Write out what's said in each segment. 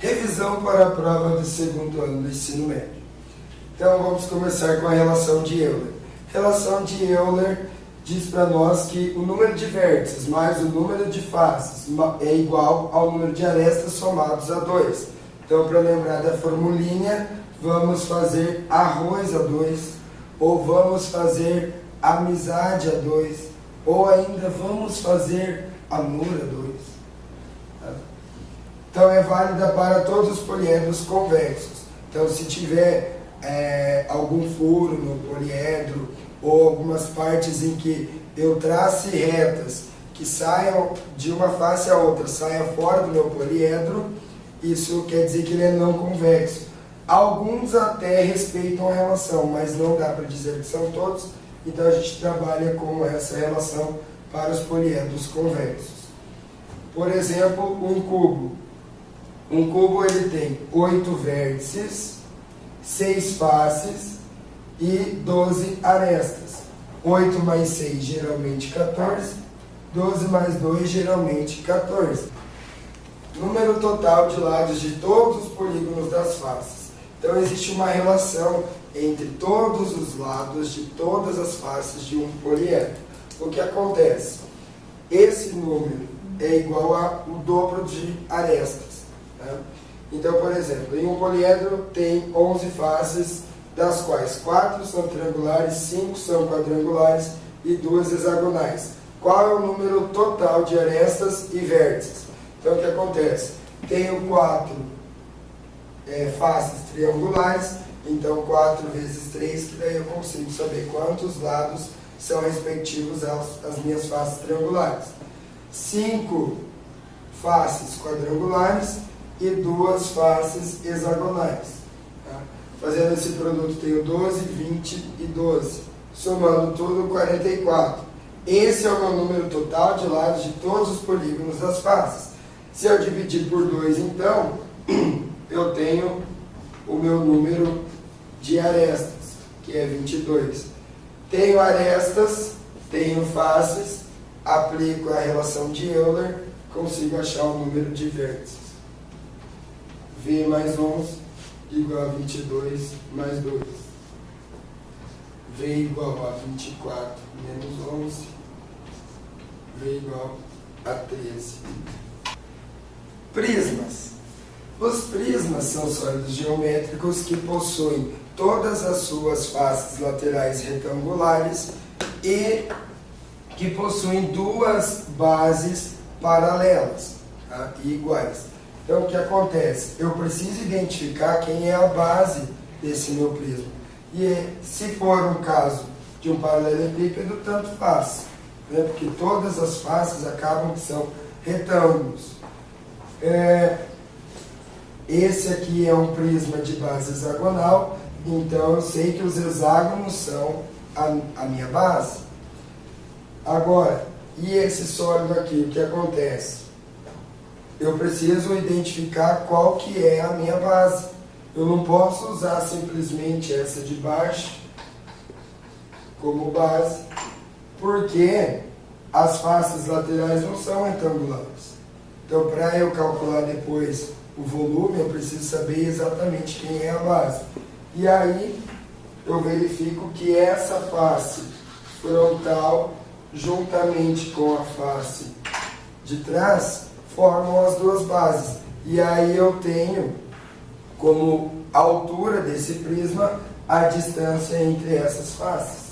Revisão para a prova do segundo ano do ensino médio. Então vamos começar com a relação de Euler. Relação de Euler diz para nós que o número de vértices mais o número de faces é igual ao número de arestas somados a 2. Então, para lembrar da formulinha, vamos fazer arroz a 2, ou vamos fazer amizade a 2, ou ainda vamos fazer amor a 2. Então, é válida para todos os poliedros convexos. Então, se tiver algum furo no poliedro, ou algumas partes em que eu trace retas que saiam de uma face a outra, saiam fora do meu poliedro, isso quer dizer que ele é não convexo. Alguns até respeitam a relação, mas não dá para dizer que são todos, então a gente trabalha com essa relação para os poliedros convexos. Por exemplo, um cubo. Um cubo ele tem 8 vértices, 6 faces e 12 arestas. 8 mais 6, geralmente 14. 12 mais 2, geralmente 14. Número total de lados de todos os polígonos das faces. Então, existe uma relação entre todos os lados de todas as faces de um poliedro. O que acontece? Esse número é igual ao dobro de arestas. Tá? Então, por exemplo, em um poliedro tem 11 faces, das quais 4 são triangulares, 5 são quadrangulares e 2 hexagonais. Qual é o número total de arestas e vértices? Então, o que acontece? Tenho 4 faces triangulares, então 4 vezes 3, que daí eu consigo saber quantos lados são respectivos às minhas faces triangulares. 5 faces quadrangulares e 2 faces hexagonais. Tá? Fazendo esse produto, tenho 12, 20 e 12. Somando tudo, 44. Esse é o meu número total de lados de todos os polígonos das faces. Se eu dividir por 2, então, eu tenho o meu número de arestas, que é 22. Tenho arestas, tenho faces, aplico a relação de Euler, consigo achar o número de vértices. V mais 11 igual a 22 mais 2. V igual a 24 menos 11. V igual a 13. Prismas. Os prismas são sólidos geométricos que possuem todas as suas faces laterais retangulares e que possuem duas bases paralelas, tá? E iguais. Então, o que acontece? Eu preciso identificar quem é a base desse meu prisma. E se for um caso de um paralelepípedo, tanto faz, né? Porque todas as faces acabam que são retângulos. Esse aqui é um prisma de base hexagonal, então eu sei que os hexágonos são a minha base. Agora, e esse sólido aqui, o que acontece? Eu preciso identificar qual que é a minha base. Eu não posso usar simplesmente essa de baixo como base, porque as faces laterais não são retangulares. Então, para eu calcular depois o volume, eu preciso saber exatamente quem é a base. E aí, eu verifico que essa face frontal, juntamente com a face de trás, formam as duas bases. E aí eu tenho como altura desse prisma a distância entre essas faces.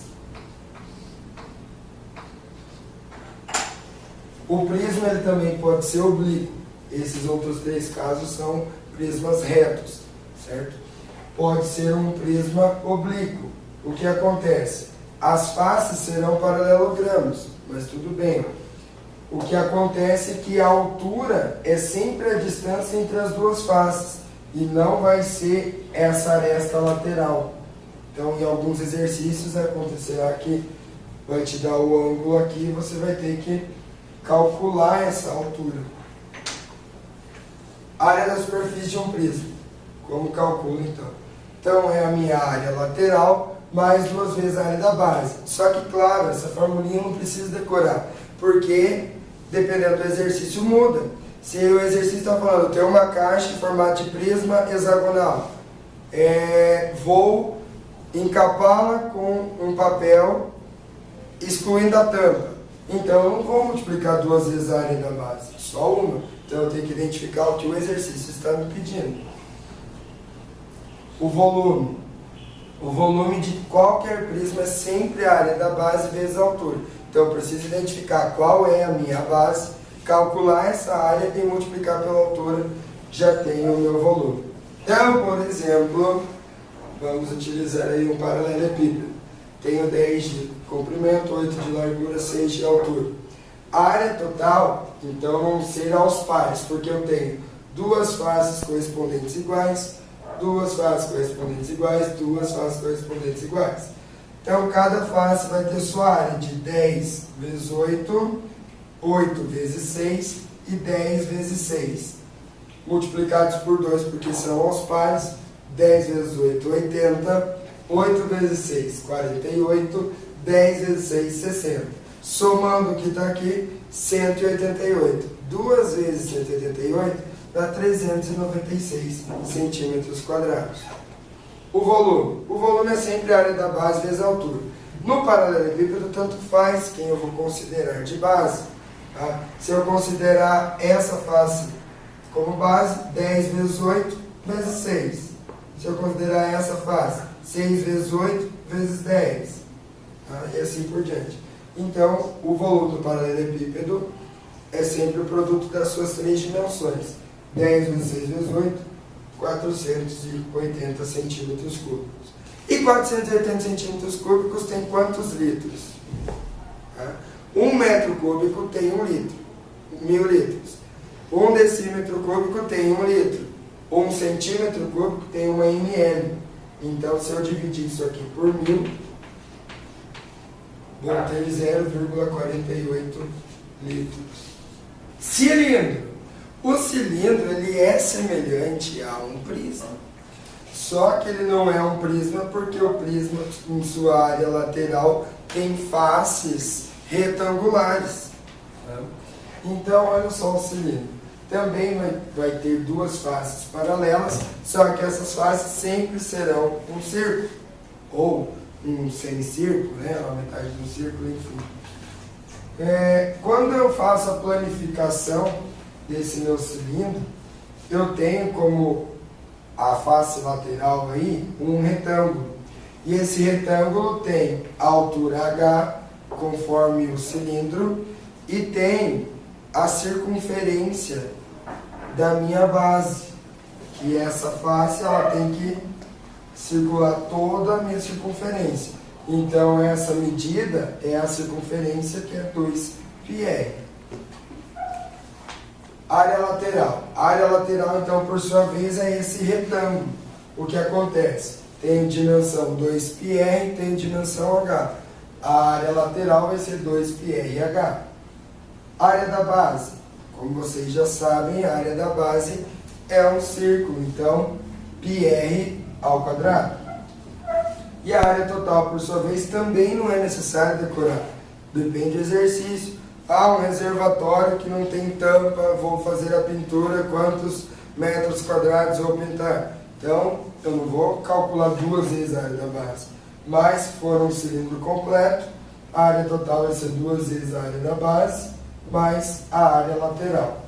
O prisma ele também pode ser oblíquo. Esses outros 3 casos são prismas retos, certo? Pode ser um prisma oblíquo. O que acontece? As faces serão paralelogramos, mas tudo bem. O que acontece é que a altura é sempre a distância entre as duas faces e não vai ser essa aresta lateral. Então, em alguns exercícios acontecerá que vai te dar o ângulo aqui e você vai ter que calcular essa altura. Área da superfície de um prisma. Como calculo então? Então é a minha área lateral mais 2 vezes a área da base. Só que, claro, essa formulinha não precisa decorar, porque dependendo do exercício muda. Se o exercício está falando, tem uma caixa em formato de prisma hexagonal, vou encapá-la com um papel excluindo a tampa. Então eu não vou multiplicar 2 vezes a área da base, só uma. Então eu tenho que identificar o que o exercício está me pedindo. O volume. O volume de qualquer prisma é sempre a área da base vezes a altura. Então eu preciso identificar qual é a minha base, calcular essa área e multiplicar pela altura, já tenho o meu volume. Então, por exemplo, vamos utilizar aí um paralelepípedo. Tenho 10 de comprimento, 8 de largura, 6 de altura. A área total, então, vão ser aos pares, porque eu tenho 2 faces correspondentes iguais, 2 faces correspondentes iguais, 2 faces correspondentes iguais. Então, cada face vai ter sua área de 10 vezes 8, 8 vezes 6 e 10 vezes 6. Multiplicados por 2, porque são aos pares, 10 vezes 8, 80, 8 vezes 6, 48, 10 vezes 6, 60. Somando o que está aqui, 188. 2 vezes 188 dá 396 centímetros quadrados. O volume. O volume é sempre a área da base vezes a altura. No paralelepípedo, tanto faz quem eu vou considerar de base. Tá? Se eu considerar essa face como base, 10 vezes 8 vezes 6. Se eu considerar essa face, 6 vezes 8 vezes 10. Tá? E assim por diante. Então, o volume do paralelepípedo é sempre o produto das suas 3 dimensões. 10 vezes 6 vezes 8, 480 centímetros cúbicos. E 480 centímetros cúbicos tem quantos litros? Tá? 1 metro cúbico tem 1 litro, 1000 litros. 1 decímetro cúbico tem 1 litro. 1 centímetro cúbico tem 1 ml. Então, se eu dividir isso aqui por 1000, vou ter 0,48 litros. Cilindro. O cilindro ele é semelhante a um prisma. Só que ele não é um prisma porque o prisma, em sua área lateral, tem faces retangulares. Então, olha só o cilindro. Também vai ter 2 faces paralelas, só que essas faces sempre serão um círculo, ou um semicírculo, né? A metade de um círculo, enfim. Quando eu faço a planificação desse meu cilindro, eu tenho como a face lateral aí um retângulo. E esse retângulo tem a altura H, conforme o cilindro, e tem a circunferência da minha base, que essa face ela tem que circular toda a minha circunferência. Então essa medida é a circunferência, que é 2πr. Área lateral. A área lateral, então, por sua vez, é esse retângulo. O que acontece? Tem dimensão 2πr, tem dimensão h. A área lateral vai ser 2πrh. Área da base. Como vocês já sabem, a área da base é um círculo, então, πr ao quadrado. E a área total, por sua vez, também não é necessário decorar. Depende do exercício. Um reservatório que não tem tampa, vou fazer a pintura, quantos metros quadrados vou pintar? Então, eu não vou calcular 2 vezes a área da base. Mas, se for um cilindro completo, a área total vai ser 2 vezes a área da base, mais a área lateral.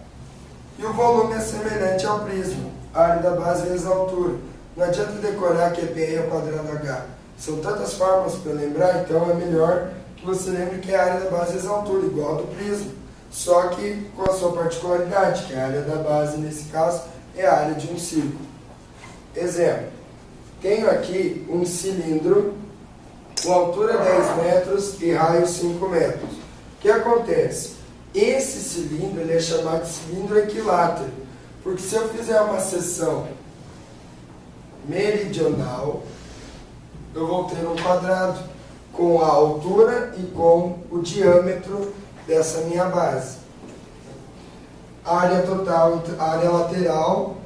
E o volume é semelhante ao prisma, a área da base vezes a altura. Não adianta decorar que é πr ao quadrado h. São tantas formas para lembrar, então é melhor que você lembre que é a área da base vezes a altura, igual a do prisma. Só que com a sua particularidade, que a área da base, nesse caso, é a área de um círculo. Exemplo. Tenho aqui um cilindro com altura 10 metros e raio 5 metros. O que acontece? Esse cilindro ele é chamado de cilindro equilátero, porque se eu fizer uma seção meridional, eu vou ter um quadrado com a altura e com o diâmetro dessa minha base. Área total, área lateral,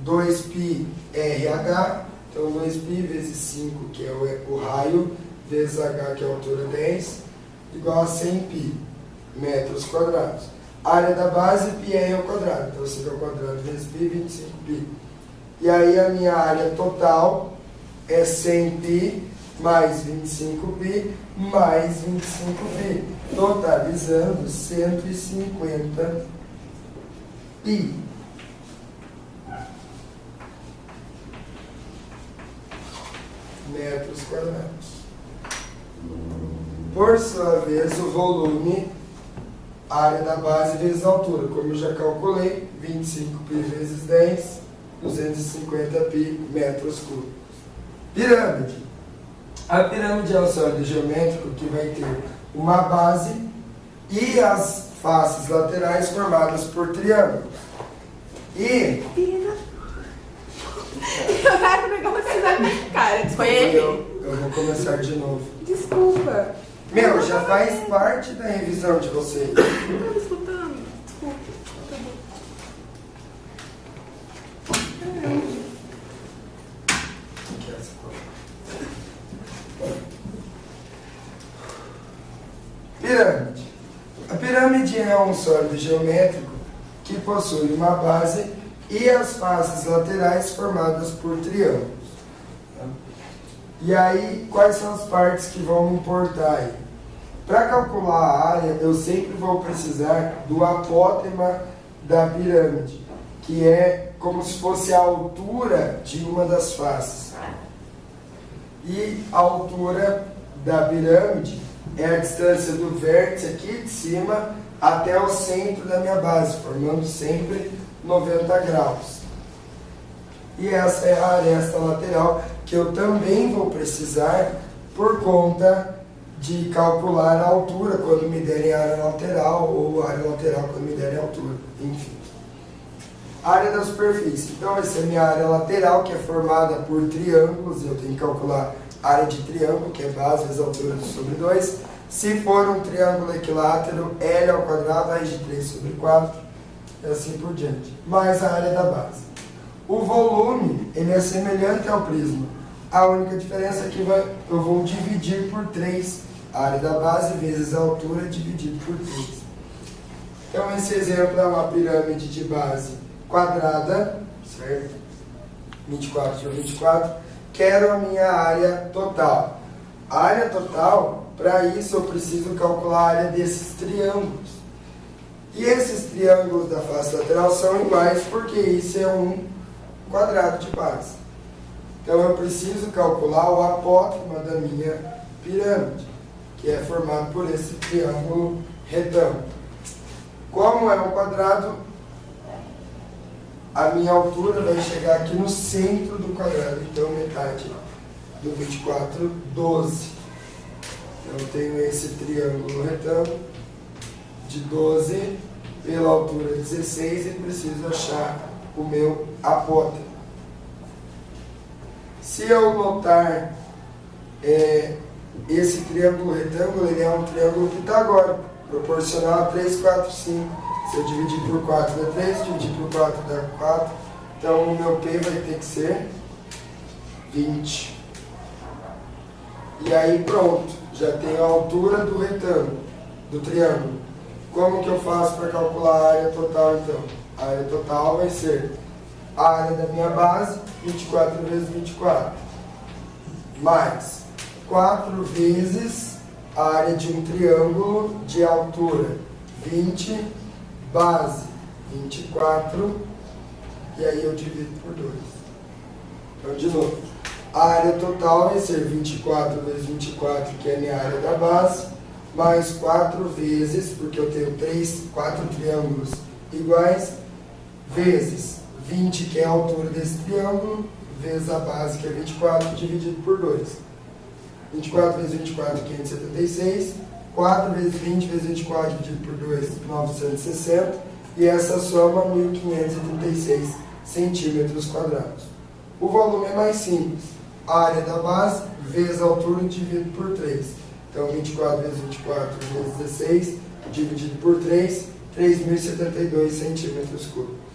2πrh, então 2π vezes 5, que é o raio, vezes h, que é a altura 10, igual a 100π metros quadrados. A área da base, πr ao quadrado. Então, 5 ao quadrado vezes π, 25π. E aí, a minha área total é 100π mais 25π mais 25π, totalizando 150π metros quadrados. Por sua vez, o volume, a área da base vezes a altura, como eu já calculei, 25π vezes 10, 250π metros cúbicos. Pirâmide. A pirâmide é um sólido geométrico que vai ter uma base e as faces laterais formadas por triângulos. E... Eu quero um negócio na minha cara. Foi ele? Eu vou começar de novo. Desculpa. Meu, já faz parte da revisão de vocês. Não estava escutando. Desculpa. Pirâmide. A pirâmide é um sólido geométrico que possui uma base e as faces laterais formadas por triângulos. E aí, quais são as partes que vão importar aí? Para calcular a área, eu sempre vou precisar do apótema da pirâmide, que é como se fosse a altura de uma das faces. E a altura da pirâmide é a distância do vértice aqui de cima até o centro da minha base, formando sempre 90 graus. E essa é a aresta lateral, que eu também vou precisar por conta de calcular a altura quando me derem a área lateral, ou a área lateral quando me derem a altura, enfim. Área da superfície. Então, essa é a minha área lateral, que é formada por triângulos. Eu tenho que calcular a área de triângulo, que é base vezes altura sobre 2. Se for um triângulo equilátero, L ao quadrado, raiz de 3 sobre 4, e assim por diante. Mais a área da base. O volume, ele é semelhante ao prisma. A única diferença é que eu vou dividir por 3. A área da base vezes a altura dividido por 3. Então, esse exemplo é uma pirâmide de base quadrada, certo? 24 por 24. Quero a minha área total. A área total, para isso eu preciso calcular a área desses triângulos. E esses triângulos da face lateral são iguais porque isso é um quadrado de base. Então eu preciso calcular o apótema da minha pirâmide, que é formado por esse triângulo retângulo. Como é um quadrado, a minha altura vai chegar aqui no centro do quadrado, então metade do 24, 12. Então eu tenho esse triângulo retângulo de 12 pela altura 16 e preciso achar o meu apótema. Se eu notar esse triângulo retângulo, ele é um triângulo pitagórico, proporcional a 3, 4, 5. Se eu dividir por 4 dá 3, dividir por 4 dá 4. Então o meu P vai ter que ser 20. E aí pronto, já tenho a altura do retângulo, do triângulo. Como que eu faço para calcular a área total então? A área total vai ser a área da minha base, 24 vezes 24, mais 4 vezes a área de um triângulo de altura 20, base 24, e aí eu divido por 2. Então, de novo, a área total vai ser 24 vezes 24, que é a minha área da base, mais 4 vezes, porque eu tenho 4 triângulos iguais, vezes 20, que é a altura desse triângulo, vezes a base, que é 24, dividido por 2. 24 vezes 24, 576. 4 vezes 20 vezes 24, dividido por 2, 960. E essa soma, 1.536 centímetros quadrados. O volume é mais simples. A área da base vezes a altura dividido por 3. Então, 24 vezes 24 vezes 16, dividido por 3, 3.072 centímetros cúbicos.